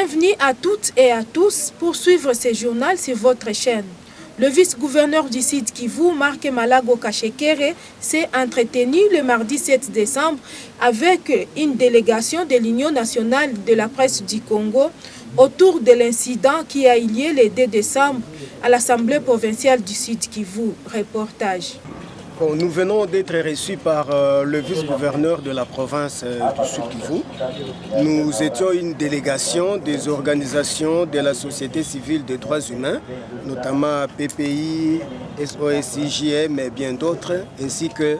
Bienvenue à toutes et à tous pour suivre ce journal sur votre chaîne. Le vice-gouverneur du Sud Kivu, Marc Malago Kachekere, s'est entretenu le mardi 7 décembre avec une délégation de l'Union nationale de la presse du Congo autour de l'incident qui a eu lieu le 2 décembre à l'Assemblée provinciale du Sud Kivu. Reportage. Bon, nous venons d'être reçus par le vice-gouverneur de la province du Sud Kivu. Nous étions une délégation des organisations de la société civile des droits humains, notamment PPI, SOS IJM et bien d'autres, ainsi que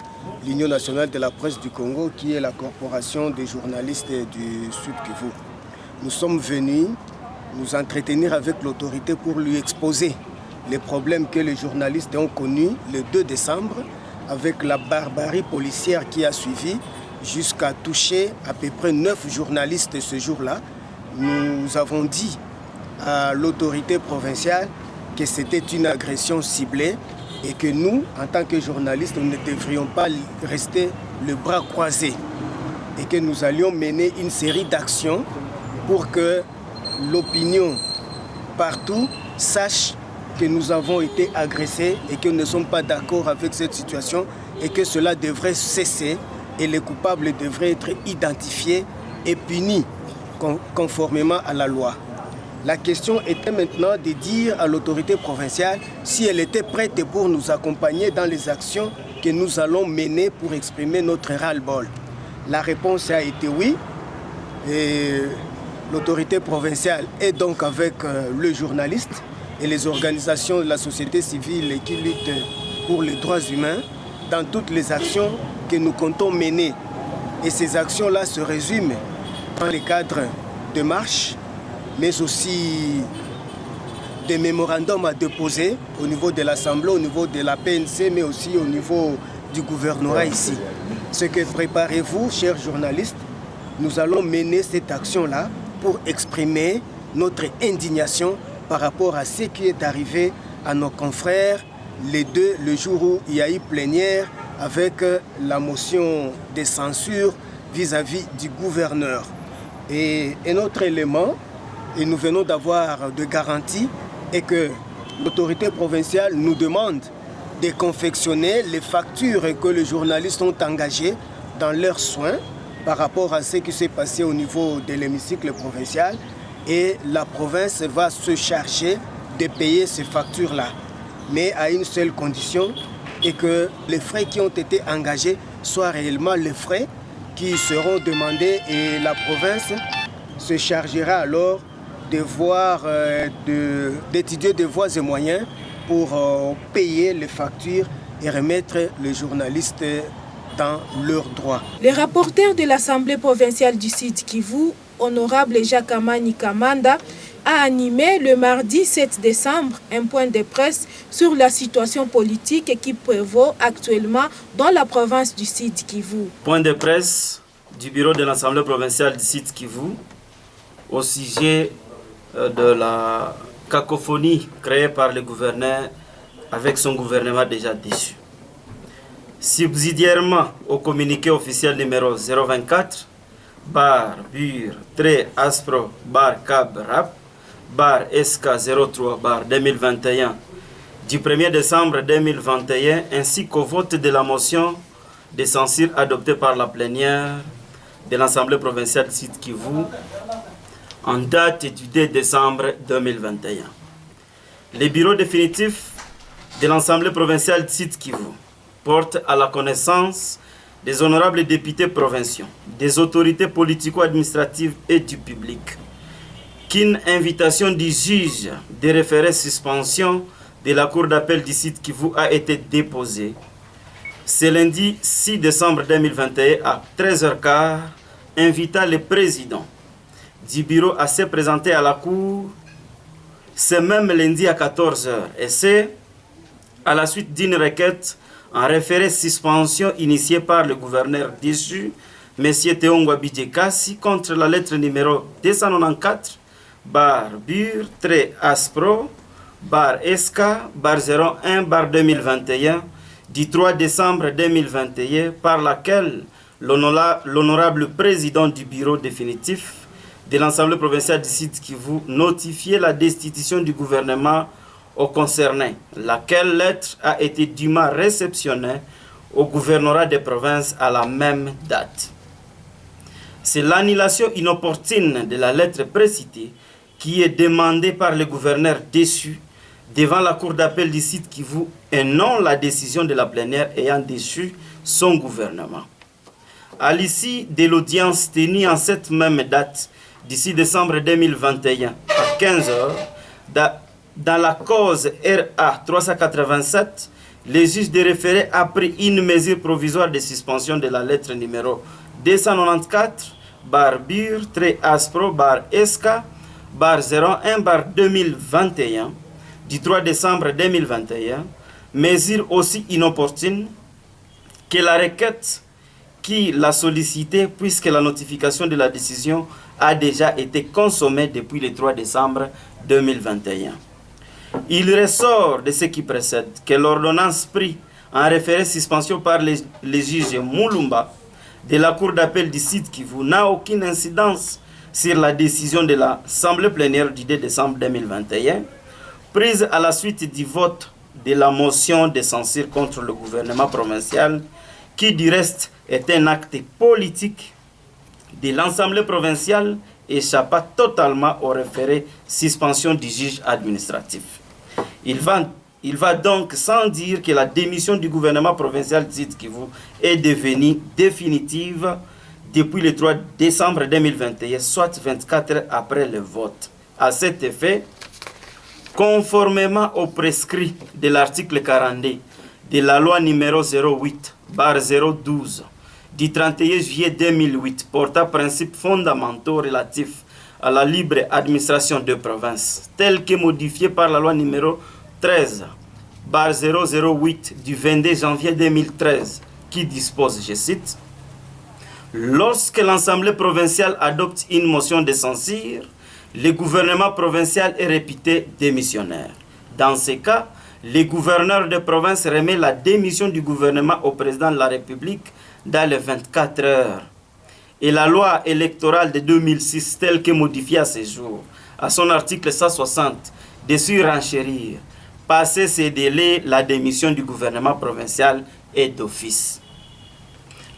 l'Union nationale de la presse du Congo, qui est la corporation des journalistes du Sud Kivu. Nous sommes venus nous entretenir avec l'autorité pour lui exposer les problèmes que les journalistes ont connus le 2 décembre, avec la barbarie policière qui a suivi, jusqu'à toucher à peu près 9 journalistes ce jour-là. Nous avons dit à l'autorité provinciale que c'était une agression ciblée et que nous, en tant que journalistes, nous ne devrions pas rester le bras croisé et que nous allions mener une série d'actions pour que l'opinion partout sache que nous avons été agressés et que nous ne sommes pas d'accord avec cette situation et que cela devrait cesser et les coupables devraient être identifiés et punis conformément à la loi. La question était maintenant de dire à l'autorité provinciale si elle était prête pour nous accompagner dans les actions que nous allons mener pour exprimer notre ras-le-bol. La réponse a été oui. Et l'autorité provinciale est donc avec le journaliste et les organisations de la société civile qui luttent pour les droits humains dans toutes les actions que nous comptons mener. Et ces actions-là se résument dans les cadres de marche, mais aussi des mémorandums à déposer au niveau de l'Assemblée, au niveau de la PNC, mais aussi au niveau du gouvernorat ici. Ce que préparez-vous, chers journalistes, nous allons mener cette action-là pour exprimer notre indignation par rapport à ce qui est arrivé à nos confrères le jour où il y a eu plénière avec la motion de censure vis-à-vis du gouverneur. Et un autre élément, et nous venons d'avoir de garanties, est que l'autorité provinciale nous demande de confectionner les factures que les journalistes ont engagées dans leurs soins par rapport à ce qui s'est passé au niveau de l'hémicycle provincial. Et la province va se charger de payer ces factures-là. Mais à une seule condition, et que les frais qui ont été engagés soient réellement les frais qui seront demandés et la province se chargera alors d'étudier des voies et moyens pour payer les factures et remettre les journalistes dans leurs droits. Le rapporteur de l'Assemblée provinciale du Sud Kivu, honorable Jacques Amani Kamanda, a animé le mardi 7 décembre un point de presse sur la situation politique qui prévaut actuellement dans la province du Sud Kivu. Point de presse du bureau de l'Assemblée provinciale du Sud Kivu au sujet de la cacophonie créée par le gouverneur avec son gouvernement déjà déchu. Subsidiairement au communiqué officiel numéro 024, bar BUR aspro bar cab rap bar SK 03 bar 2021 du 1er décembre 2021 ainsi qu'au vote de la motion de censure adoptée par la plénière de l'Assemblée provinciale du Sud Kivu en date du 2 décembre 2021. Le bureau définitif de l'Assemblée provinciale du Sud Kivu porte à la connaissance des honorables députés provinciaux, des autorités politico-administratives et du public, qu'une invitation du juge de référé suspension de la Cour d'appel du Sud Kivu a été déposée ce lundi 6 décembre 2021 à 13h15, invitant le président du bureau à se présenter à la Cour ce même lundi à 14h, et c'est à la suite d'une requête en référé suspension initiée par le gouverneur déchu, M. Teongwa Bidjekasi, contre la lettre numéro 294, bar BUR, aspro, bar SK, bar 01, bar 2021, du 3 décembre 2021, par laquelle l'honorable président du bureau définitif de l'Assemblée provinciale du Sud Kivu notifiait la destitution du gouvernement au concerné, laquelle lettre a été dûment réceptionnée au gouvernorat des provinces à la même date. C'est l'annulation inopportune de la lettre précitée qui est demandée par le gouverneur déchu devant la cour d'appel du Sud Kivu et non la décision de la plénière ayant déchu son gouvernement. À l'issue de l'audience tenue en cette même date, d'ici décembre 2021, à 15 h, dans la cause RA 387, le juge de référé a pris une mesure provisoire de suspension de la lettre numéro 294, /BUR-SK/01/2021, du 3 décembre 2021, mesure aussi inopportune que la requête qui l'a sollicité puisque la notification de la décision a déjà été consommée depuis le 3 décembre 2021. Il ressort de ce qui précède que l'ordonnance prise en référé suspension par les juges Moulumba de la Cour d'appel du Sud Kivu n'a aucune incidence sur la décision de l'Assemblée plénière du 2 décembre 2021, prise à la suite du vote de la motion de censure contre le gouvernement provincial, qui du reste est un acte politique de l'Assemblée provinciale, échappa totalement au référé suspension du juge administratif. Il va donc sans dire que la démission du gouvernement provincial du Sud Kivu est devenue définitive depuis le 3 décembre 2021, soit 24 heures après le vote. À cet effet, conformément au prescrit de l'article 42 de la loi numéro 08/012 du 31 juillet 2008 portant principes fondamentaux relatifs à la libre administration de province, tel que modifié par la loi numéro 13/008 du 22 janvier 2013, qui dispose, je cite, « Lorsque l'Assemblée provinciale adopte une motion de censure, le gouvernement provincial est réputé démissionnaire. Dans ce cas, le gouverneur de province remet la démission du gouvernement au président de la République dans les 24 heures. Et la loi électorale de 2006, telle que modifiée à ce jour, à son article 160, de surenchérir, passer ces délais, la démission du gouvernement provincial est d'office.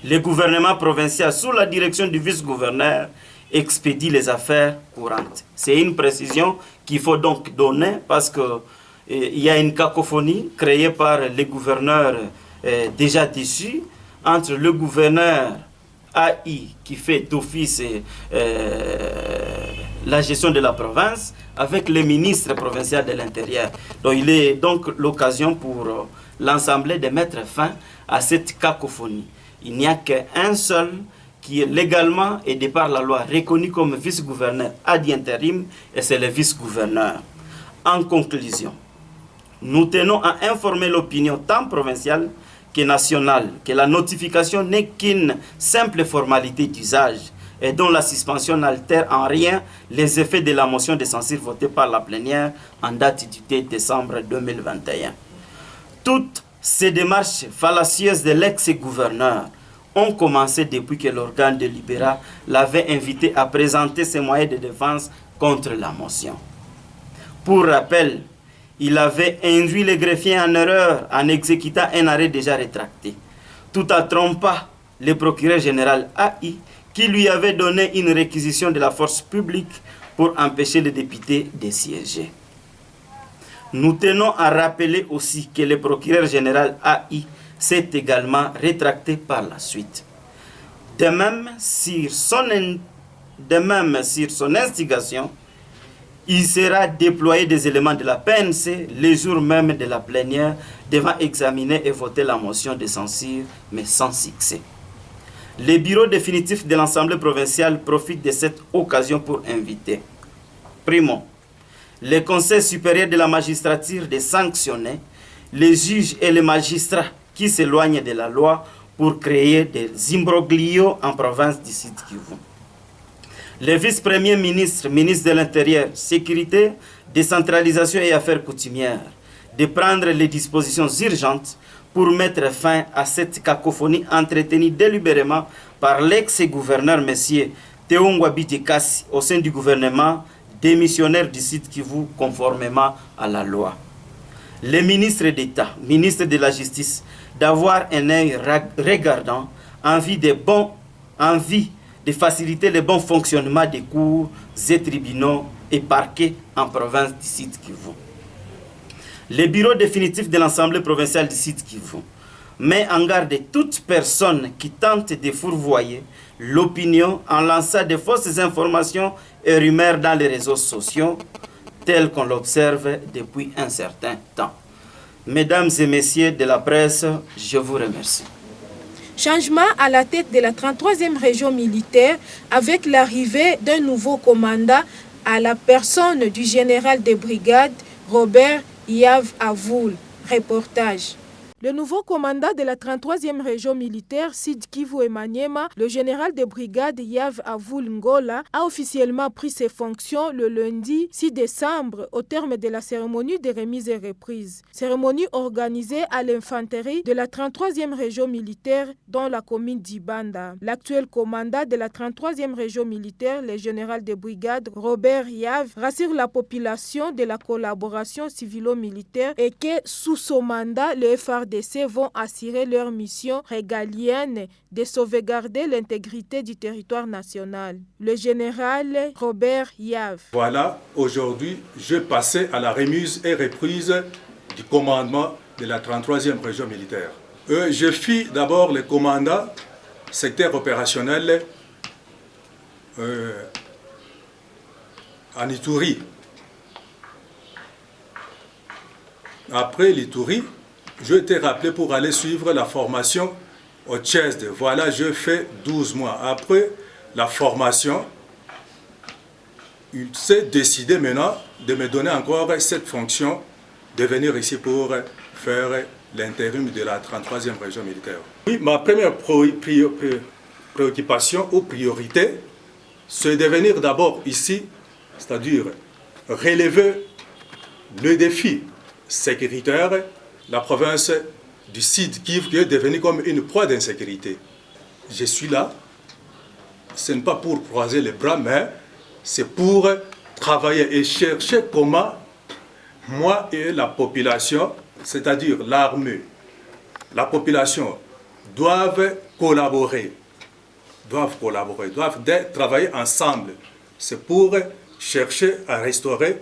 Le gouvernement provincial, sous la direction du vice-gouverneur, expédie les affaires courantes. C'est une précision qu'il faut donc donner parce que il y a une cacophonie créée par les gouverneurs déjà déçus entre le gouverneur AI qui fait d'office la gestion de la province avec le ministre provincial de l'Intérieur. Donc il est donc l'occasion pour l'Assemblée de mettre fin à cette cacophonie. Il n'y a qu'un seul qui est légalement et de par la loi reconnu comme vice-gouverneur ad interim, et c'est le vice-gouverneur. En conclusion, nous tenons à informer l'opinion tant provinciale que nationale que la notification n'est qu'une simple formalité d'usage et dont la suspension n'altère en rien les effets de la motion de censure votée par la plénière en date du 2 décembre 2021. Toutes ces démarches fallacieuses de l'ex-gouverneur ont commencé depuis que l'organe délibérant l'avait invité à présenter ses moyens de défense contre la motion. Pour rappel, il avait induit le greffier en erreur en exécutant un arrêt déjà rétracté, tout en trompant le procureur général AI qui lui avait donné une réquisition de la force publique pour empêcher les députés de siéger. Nous tenons à rappeler aussi que le procureur général AI s'est également rétracté par la suite. De même, sur son instigation, il sera déployé des éléments de la PNC le jour même de la plénière devant examiner et voter la motion de censure, mais sans succès. Le bureau définitif de l'Assemblée provinciale profite de cette occasion pour inviter, primo, le Conseil supérieur de la magistrature de sanctionner les juges et les magistrats qui s'éloignent de la loi pour créer des imbroglios en province du Sud Kivu. Le vice-premier ministre, ministre de l'Intérieur, Sécurité, Décentralisation et Affaires coutumières, de prendre les dispositions urgentes pour mettre fin à cette cacophonie entretenue délibérément par l'ex-gouverneur M. Théo Bidjekassi au sein du gouvernement, démissionnaire du site Kivu conformément à la loi. Les ministres d'État, ministres de la Justice, d'avoir un œil regardant en vue de faciliter le bon fonctionnement des cours et tribunaux et parquets en province du site Kivu. Le bureau définitif de l'Assemblée provinciale du site Kivu met en garde toute personne qui tente de fourvoyer l'opinion en lançant de fausses informations et rumeurs dans les réseaux sociaux, tels qu'on l'observe depuis un certain temps. Mesdames et messieurs de la presse, je vous remercie. Changement à la tête de la 33e région militaire avec l'arrivée d'un nouveau commandant à la personne du général de brigade Robert Yav Avoul. Reportage. Le nouveau commandant de la 33e région militaire, Sud Kivu et Maniema, le général de brigade Yav Avoul Ngola, a officiellement pris ses fonctions le lundi 6 décembre au terme de la cérémonie de remise et reprise. Cérémonie organisée à l'infanterie de la 33e région militaire dans la commune d'Ibanda. L'actuel commandant de la 33e région militaire, le général de brigade Robert Yav, rassure la population de la collaboration civilo-militaire et que sous son mandat, le FARDC vont assurer leur mission régalienne de sauvegarder l'intégrité du territoire national. Le général Robert Yav. Voilà, aujourd'hui, je passais à la remise et reprise du commandement de la 33e région militaire. Je fis d'abord le commandant secteur opérationnel en Ituri. Après l'Ituri, je t'ai rappelé pour aller suivre la formation au Tchèsde. Voilà, je fais 12 mois. Après la formation, il s'est décidé maintenant de me donner encore cette fonction de venir ici pour faire l'intérim de la 33e région militaire. Oui, ma première préoccupation ou priorité, c'est de venir d'abord ici, c'est-à-dire relever le défi sécuritaire, la province du Sud Kivu qui est devenue comme une proie d'insécurité. Je suis là, ce n'est pas pour croiser les bras, mais c'est pour travailler et chercher comment moi et la population, c'est-à-dire l'armée, la population, doivent collaborer, doivent travailler ensemble. C'est pour chercher à restaurer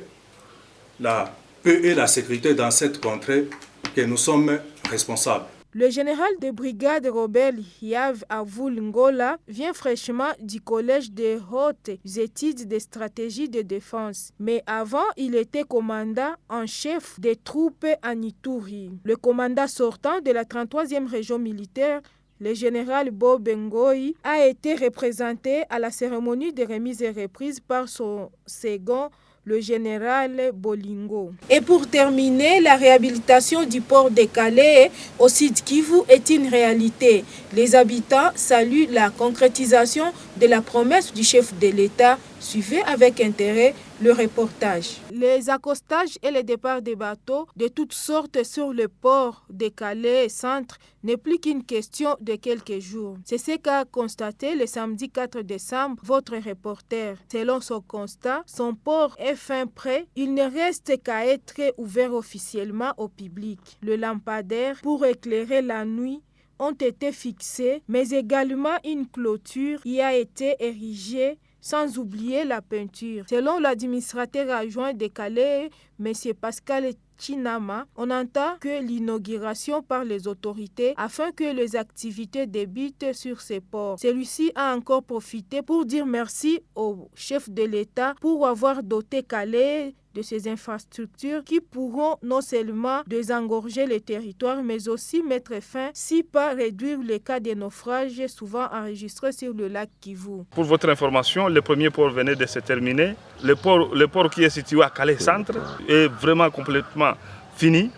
la paix et la sécurité dans cette contrée que nous sommes responsables. Le général de brigade Robert Yav Avoul Ngola vient fraîchement du collège des hautes études de stratégie de défense. Mais avant, il était commandant en chef des troupes en Ituri. Le commandant sortant de la 33e région militaire, le général Bob Ngoyi, a été représenté à la cérémonie de remise et reprise par son second, le général Bolingo. Et pour terminer, la réhabilitation du port de Calais au Sud Kivu est une réalité. Les habitants saluent la concrétisation de la promesse du chef de l'État. Suivez avec intérêt le reportage. Les accostages et les départs des bateaux de toutes sortes sur le port de Calais Centre n'est plus qu'une question de quelques jours. C'est ce qu'a constaté le samedi 4 décembre votre reporter. Selon son constat, son port est fin prêt. Il ne reste qu'à être ouvert officiellement au public. Le lampadaire pour éclairer la nuit ont été fixés, mais également une clôture y a été érigée, sans oublier la peinture. Selon l'administrateur adjoint de Calais, M. Pascal Chinama, on entend que l'inauguration par les autorités afin que les activités débutent sur ces ports. Celui-ci a encore profité pour dire merci au chef de l'État pour avoir doté Calais de ces infrastructures qui pourront non seulement désengorger les territoires, mais aussi mettre fin, si pas réduire les cas de naufrage souvent enregistrés sur le lac Kivu. Pour votre information, le premier port venait de se terminer. Le port qui est situé à Calais Centre est vraiment complètement fini.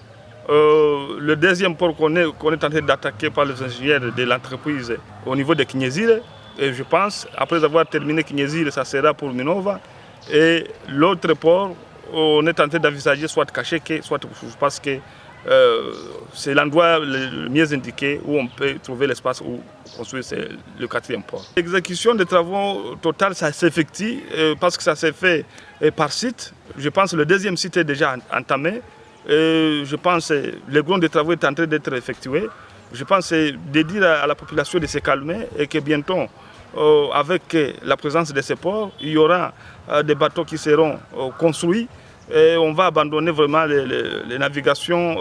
Le deuxième port qu'on est en train d'attaquer par les ingénieurs de l'entreprise au niveau de Kinyezire, et je pense, après avoir terminé Kinyezire, ça sera pour Minova. Et l'autre port, on est en train d'envisager soit Kacheke, soit je pense que c'est l'endroit le mieux indiqué où on peut trouver l'espace où construire le 4e port. L'exécution des travaux total, ça s'effectue parce que ça s'est fait par site. Je pense que le 2e site est déjà entamé. Je pense que le grand des travaux est en train d'être effectué. Je pense de dire à la population de se calmer et que bientôt, avec la présence de ces ports, il y aura des bateaux qui seront construits et on va abandonner vraiment les navigations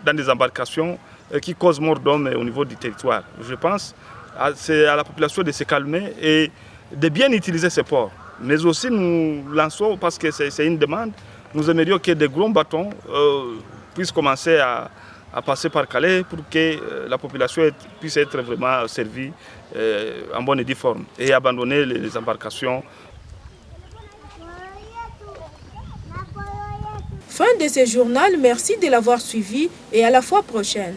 dans des embarcations qui causent mort d'hommes au niveau du territoire. Je pense que c'est à la population de se calmer et de bien utiliser ces ports. Mais aussi nous lançons, parce que c'est une demande, nous aimerions que des gros bateaux puissent commencer à passer par Calais pour que la population puisse être vraiment servie en bonne et due forme et abandonner les embarcations. Fin de ce journal, merci de l'avoir suivi et à la fois prochaine.